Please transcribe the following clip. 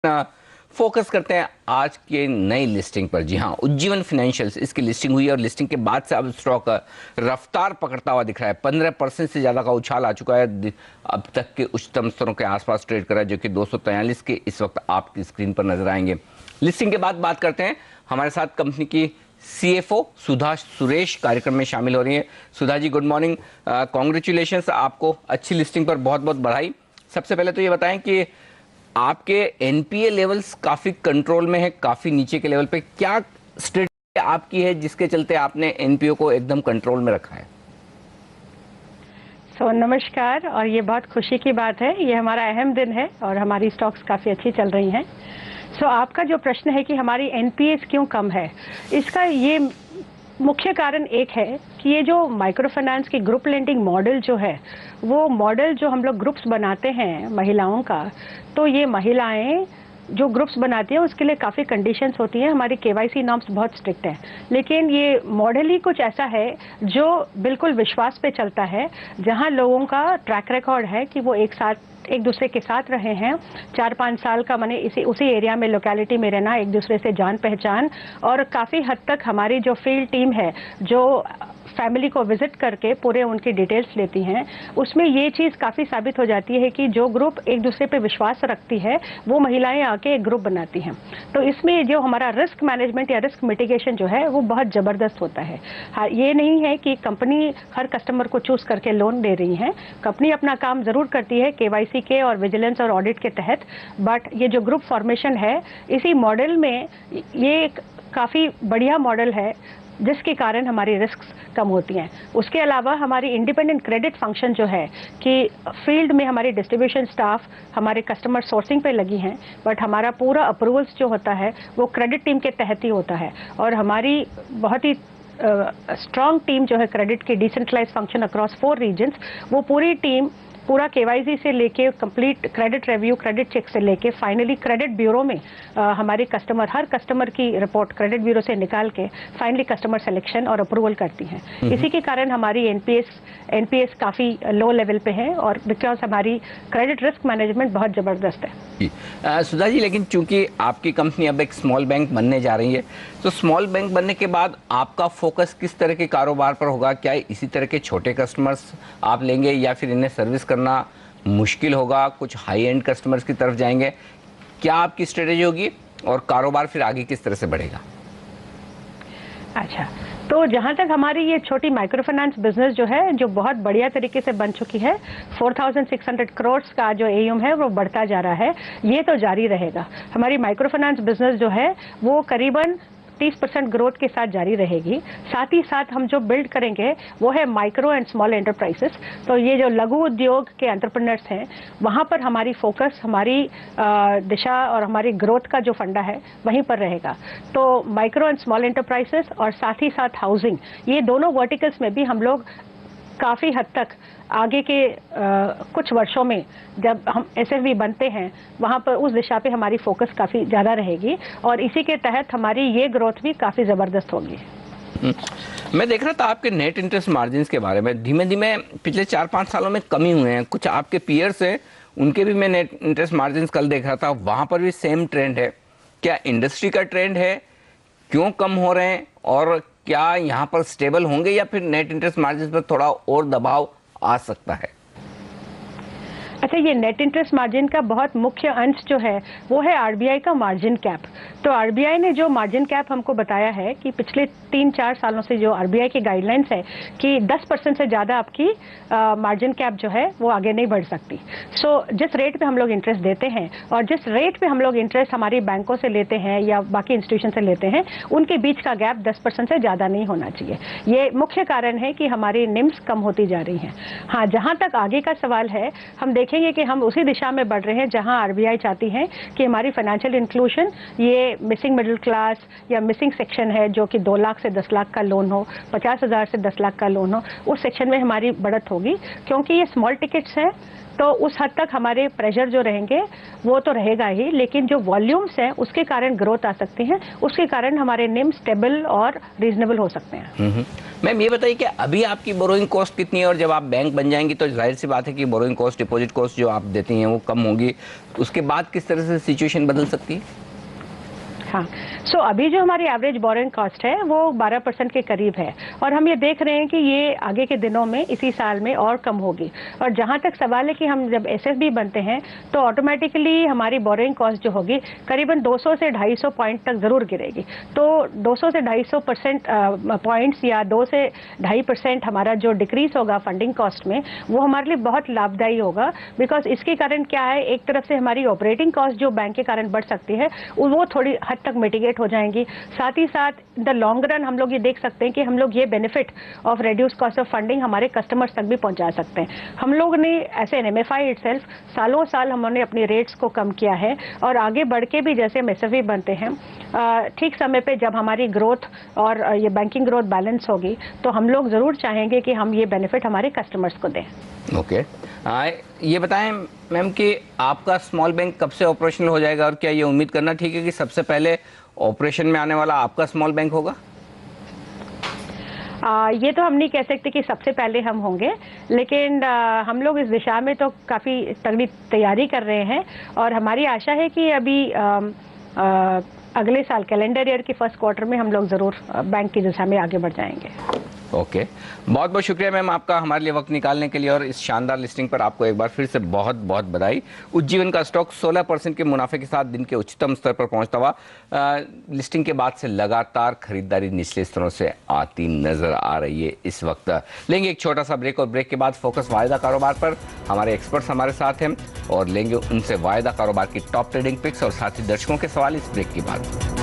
Focus करते हैं आज के नई लिस्टिंग पर। जी हाँ, उज्जीवन फाइनेंशियल्स इसकी लिस्टिंग हुई और लिस्टिंग के बाद से अब स्टॉक रफ्तार पकड़ता हुआ दिख रहा है। 15% से ज़्यादा का उछाल आ चुका है। अब तक के उच्चतम स्तरों के आसपास ट्रेड कर रहा है, जो कि 243 के इस वक्त आपकी स्क्रीन पर नजर आएंगे। लिस्टिंग के बाद बात करते हैं। हमारे साथ कंपनी की CFO सुधा सुरेश कार्यक्रम में शामिल हो रही है। Sudha ji, good morning. Congratulations आपको, अच्छी लिस्टिंग पर बहुत बहुत बधाई। सबसे पहले तो ये बताएं कि आपके एनपीए लेवल्स काफी कंट्रोल में है, काफी नीचे के लेवल पे। क्या स्ट्रेटजी आपकी है जिसके चलते आपने एनपीओ को एकदम कंट्रोल में रखा है? नमस्कार, और ये बहुत खुशी की बात है। ये हमारा अहम दिन है और हमारी स्टॉक्स काफ़ी अच्छी चल रही हैं। आपका जो प्रश्न है कि हमारी एनपीएस क्यों कम है, इसका ये मुख्य कारण एक है कि ये जो माइक्रो फाइनेंस की ग्रुप लेंडिंग मॉडल जो है, वो मॉडल जो हम लोग ग्रुप्स बनाते हैं महिलाओं का, तो ये महिलाएं जो ग्रुप्स बनाती हैं उसके लिए काफ़ी कंडीशंस होती हैं। हमारी केवाईसी नॉर्म्स बहुत स्ट्रिक्ट हैं, लेकिन ये मॉडल ही कुछ ऐसा है जो बिल्कुल विश्वास पे चलता है, जहां लोगों का ट्रैक रिकॉर्ड है कि वो एक दूसरे के साथ रहे हैं 4-5 साल का, माने उसी एरिया में, लोकेलिटी में रहना, एक दूसरे से जान पहचान। और काफ़ी हद तक हमारी जो फील्ड टीम है, जो फैमिली को विजिट करके पूरे उनकी डिटेल्स लेती हैं, उसमें ये चीज़ काफ़ी साबित हो जाती है कि जो ग्रुप एक दूसरे पे विश्वास रखती है, वो महिलाएं आके एक ग्रुप बनाती हैं। तो इसमें जो हमारा रिस्क मैनेजमेंट या रिस्क मिटिगेशन जो है, वो बहुत ज़बरदस्त होता है। हाँ, ये नहीं है कि कंपनी हर कस्टमर को चूज़ करके लोन दे रही है। कंपनी अपना काम ज़रूर करती है केवाईसी के और विजिलेंस और ऑडिट के तहत, बट ये जो ग्रुप फॉर्मेशन है, इसी मॉडल में ये एक काफ़ी बढ़िया मॉडल है जिसके कारण हमारी रिस्क कम होती हैं। उसके अलावा हमारी इंडिपेंडेंट क्रेडिट फंक्शन जो है कि फील्ड में हमारी डिस्ट्रीब्यूशन स्टाफ हमारे कस्टमर सोर्सिंग पे लगी हैं, बट हमारा पूरा अप्रूवल्स जो होता है वो क्रेडिट टीम के तहत ही होता है। और हमारी बहुत ही स्ट्रॉन्ग टीम जो है क्रेडिट की, डिसेंट्रलाइज फंक्शन अक्रॉस 4 रीजन्स, वो पूरी टीम पूरा केवाईसी से लेके complete credit review, credit check से लेके फाइनली क्रेडिट ब्यूरो में हमारे हर कस्टमर की रिपोर्ट क्रेडिट ब्यूरो से निकाल के फाइनली कस्टमर सिलेक्शन और अप्रूवल करती हैं। इसी के कारण हमारी एनपीएस काफ़ी लो लेवल पे है, और बिकॉज हमारी क्रेडिट रिस्क मैनेजमेंट बहुत ज़बरदस्त है। सुधा जी, लेकिन चूंकि आपकी कंपनी अब एक स्मॉल बैंक बनने जा रही है, तो स्मॉल बैंक बनने के बाद आपका फोकस किस तरह के कारोबार पर होगा? क्या इसी तरह के छोटे कस्टमर्स आप लेंगे या फिर इन्हें सर्विस करना मुश्किल होगा, कुछ हाई एंड कस्टमर्स की तरफ जाएंगे? क्या आपकी स्ट्रेटेजी होगी और कारोबार फिर आगे किस तरह से बढ़ेगा? अच्छा, तो जहाँ तक हमारी ये छोटी माइक्रो फाइनेंस बिजनेस जो है, जो बहुत बढ़िया तरीके से बन चुकी है, 4,600 करोड़ का जो एयूएम है वो बढ़ता जा रहा है, ये तो जारी रहेगा। हमारी माइक्रो फाइनेंस बिजनेस जो है वो करीबन 30% ग्रोथ के साथ जारी रहेगी। साथ ही साथ हम जो बिल्ड करेंगे वो है माइक्रो एंड स्मॉल एंटरप्राइजेस। तो ये जो लघु उद्योग के एंटरप्रेन्योर्स हैं, वहाँ पर हमारी फोकस, हमारी दिशा और हमारी ग्रोथ का जो फंडा है वहीं पर रहेगा। तो माइक्रो एंड स्मॉल एंटरप्राइजेस और साथ ही साथ हाउसिंग, ये दोनों वर्टिकल्स में भी हम लोग काफ़ी हद तक आगे के कुछ वर्षों में जब हम एसएफबी बनते हैं, वहाँ पर उस दिशा पे हमारी फोकस काफ़ी ज़्यादा रहेगी, और इसी के तहत हमारी ये ग्रोथ भी काफ़ी ज़बरदस्त होगी। मैं देख रहा था आपके नेट इंटरेस्ट मार्जिन्स के बारे में, धीमे धीमे पिछले 4-5 सालों में कमी हुए हैं। कुछ आपके पीयर्स हैं, उनके भी मैं नेट इंटरेस्ट मार्जिन्स कल देख रहा था, वहाँ पर भी सेम ट्रेंड है। क्या इंडस्ट्री का ट्रेंड है? क्यों कम हो रहे हैं? और क्या यहाँ पर स्टेबल होंगे या फिर नेट इंटरेस्ट मार्जिन पर थोड़ा और दबाव आ सकता है? अच्छा, ये नेट इंटरेस्ट मार्जिन का बहुत मुख्य अंश जो है वो है आरबीआई का मार्जिन कैप। तो आरबीआई ने जो मार्जिन कैप हमको बताया है कि पिछले 3-4 सालों से जो आरबीआई की गाइडलाइंस है कि 10% से ज़्यादा आपकी मार्जिन कैप जो है वो आगे नहीं बढ़ सकती। जिस रेट पे हम लोग इंटरेस्ट देते हैं और जिस रेट पे हम लोग इंटरेस्ट हमारी बैंकों से लेते हैं या बाकी इंस्टीट्यूशन से लेते हैं, उनके बीच का गैप 10% से ज़्यादा नहीं होना चाहिए। ये मुख्य कारण है कि हमारी निम्स कम होती जा रही हैं। हाँ, जहाँ तक आगे का सवाल है, हम देखेंगे कि हम उसी दिशा में बढ़ रहे हैं जहां आरबीआई चाहती है कि हमारी फाइनेंशियल इंक्लूजन, ये मिसिंग मिडिल क्लास या मिसिंग सेक्शन है, जो कि 2 लाख से 10 लाख का लोन हो, 50,000 से 10 लाख का लोन हो, उस सेक्शन में हमारी बढ़त होगी। क्योंकि ये स्मॉल टिकट्स हैं तो उस हद तक हमारे प्रेशर जो रहेंगे वो तो रहेगा ही, लेकिन जो वॉल्यूम्स हैं उसके कारण ग्रोथ आ सकती है, उसके कारण हमारे निम स्टेबल और रीजनेबल हो सकते हैं। मैम ये बताइए कि अभी आपकी बोरोइंग कॉस्ट कितनी है, और जब आप बैंक बन जाएंगी तो जाहिर सी बात है कि बोरोइंग कॉस्ट, डिपॉजिट कॉस्ट जो आप देती हैं वो कम होगी, उसके बाद किस तरह से सिचुएशन बदल सकती है? हाँ, सो अभी जो हमारी एवरेज बोरिंग कॉस्ट है वो 12% के करीब है, और हम ये देख रहे हैं कि ये आगे के दिनों में इसी साल में और कम होगी। और जहाँ तक सवाल है कि हम जब एसएफबी बनते हैं तो ऑटोमेटिकली हमारी बोरिंग कॉस्ट जो होगी करीबन 200 से 250 पॉइंट तक ज़रूर गिरेगी। तो 200 से 250% पॉइंट्स या 2 से 2.5% हमारा जो डिक्रीज होगा फंडिंग कॉस्ट में, वो हमारे लिए बहुत लाभदायी होगा। बिकॉज इसके कारण क्या है, एक तरफ से हमारी ऑपरेटिंग कॉस्ट जो बैंक के कारण बढ़ सकती है वो थोड़ी हद तक मिटिगेट हो जाएंगी। साथ ही साथ इन द लॉन्ग रन हम लोग ये देख सकते हैं कि हम लोग ये benefit of reduce cost of funding हमारे कस्टमर्स तक भी पहुंचा सकते हैं। हम लोग ने ऐसे एनएमएफआई इटसेल्फ सालों साल हमने अपनी रेट्स को कम किया है, और आगे बढ़ के भी जैसे हम एसएफबी बनते हैं ठीक समय पे जब हमारी ग्रोथ और ये बैंकिंग ग्रोथ बैलेंस होगी तो हम लोग ज़रूर चाहेंगे कि हम ये बेनिफिट हमारे कस्टमर्स को दें। ओके, ये बताएं मैम कि आपका स्मॉल बैंक कब से ऑपरेशनल हो जाएगा, और क्या ये उम्मीद करना ठीक है कि सबसे पहले ऑपरेशन में आने वाला आपका स्मॉल बैंक होगा? ये तो हम नहीं कह सकते कि सबसे पहले हम होंगे, लेकिन हम लोग इस दिशा में तो काफ़ी तगड़ी तैयारी कर रहे हैं, और हमारी आशा है कि अभी अगले साल कैलेंडर ईयर की फर्स्ट क्वार्टर में हम लोग ज़रूर बैंक की दिशा में आगे बढ़ जाएंगे। ओके, बहुत बहुत शुक्रिया मैम आपका हमारे लिए वक्त निकालने के लिए, और इस शानदार लिस्टिंग पर आपको एक बार फिर से बहुत बहुत बधाई। उज्जीवन का स्टॉक 16% के मुनाफे के साथ दिन के उच्चतम स्तर पर पहुंचता हुआ लिस्टिंग के बाद से लगातार खरीदारी निचले स्तरों से आती नजर आ रही है। इस वक्त लेंगे एक छोटा सा ब्रेक, और ब्रेक के बाद फोकस वायदा कारोबार पर। हमारे एक्सपर्ट्स हमारे साथ हैं और लेंगे उनसे वायदा कारोबार की टॉप ट्रेडिंग पिक्स और साथ ही दर्शकों के सवाल इस ब्रेक के बाद।